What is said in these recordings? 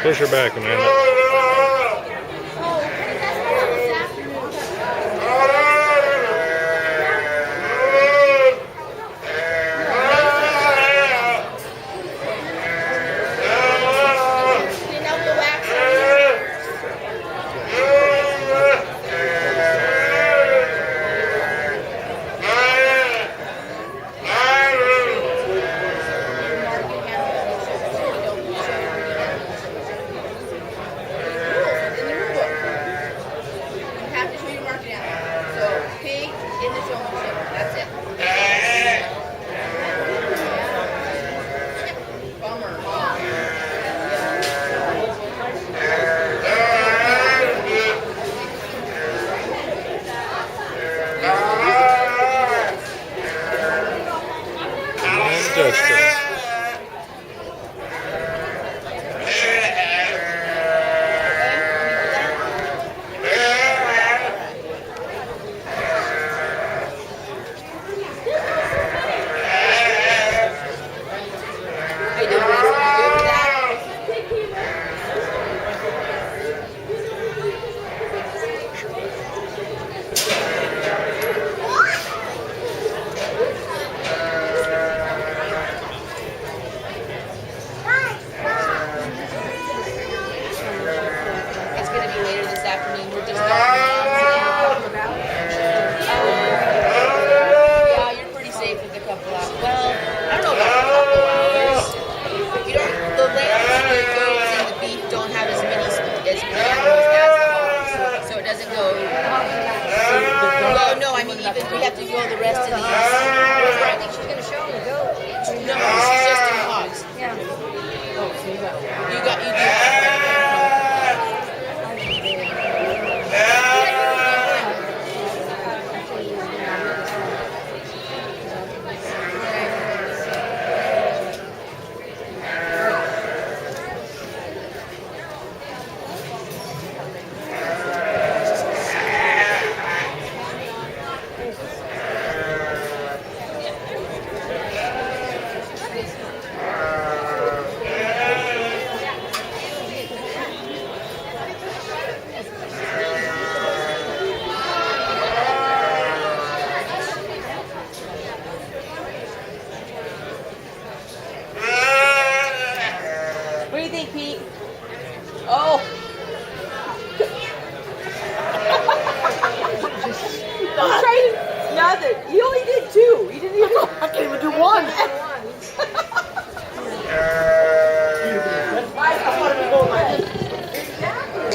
Push her back, Amanda.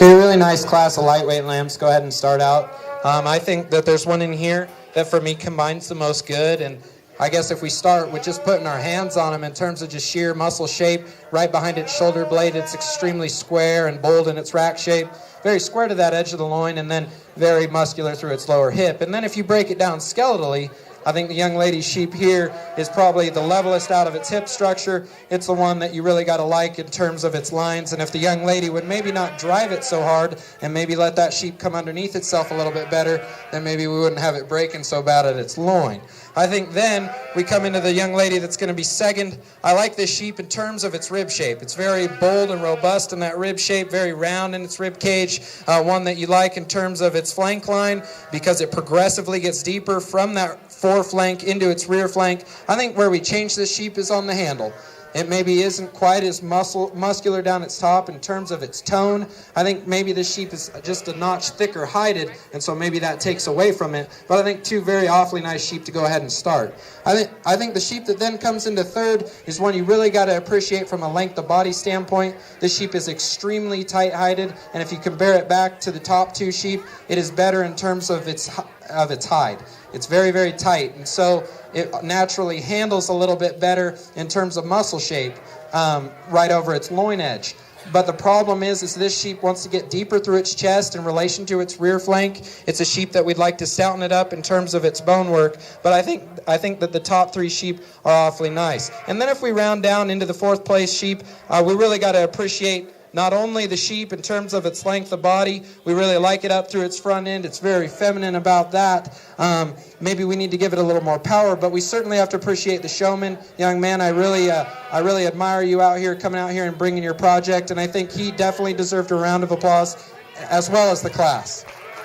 Okay, really nice class of lightweight lambs. Go ahead and start out. I think that there's one in here that for me combines the most good, and I guess if we start with just putting our hands on them in terms of just sheer muscle shape, right behind its shoulder blade, it's extremely square and bold in its rack shape, very square to that edge of the loin, and then very muscular through its lower hip. And then if you break it down skeletally, I think the young lady's sheep here is probably the levelest out of its hip structure. It's the one that you really got to like in terms of its lines. And if the young lady would maybe not drive it so hard and maybe let that sheep come underneath itself a little bit better, then maybe we wouldn't have it breaking so bad at its loin. I think then we come into the young lady that's going to be second. I like this sheep in terms of its rib shape. It's very bold and robust in that rib shape, very round in its rib cage. One that you like in terms of its flank line because it progressively gets deeper from that foreflank into its rear flank. I think where we change this sheep is on the handle. It maybe isn't quite as muscular down its top in terms of its tone. I think maybe this sheep is just a notch thicker hided, and so maybe that takes away from it. But I think two very awfully nice sheep to go ahead and start. I think the sheep that then comes into third is one you really got to appreciate from a length of body standpoint. This sheep is extremely tight hided, and if you compare it back to the top two sheep, it is better in terms of its hide. It's very, very tight, and so it naturally handles a little bit better in terms of muscle shape right over its loin edge. But the problem is this sheep wants to get deeper through its chest in relation to its rear flank. It's a sheep that we'd like to stouten it up in terms of its bone work, but I think that the top three sheep are awfully nice. And then if we round down into the fourth place sheep, we really got to appreciate not only the sheep in terms of its length of body, we really like it up through its front end. It's very feminine about that. Maybe we need to give it a little more power, but we certainly have to appreciate the showman. Young man, I really admire you out here, coming out here and bringing your project, and I think he definitely deserved a round of applause, as well as the class.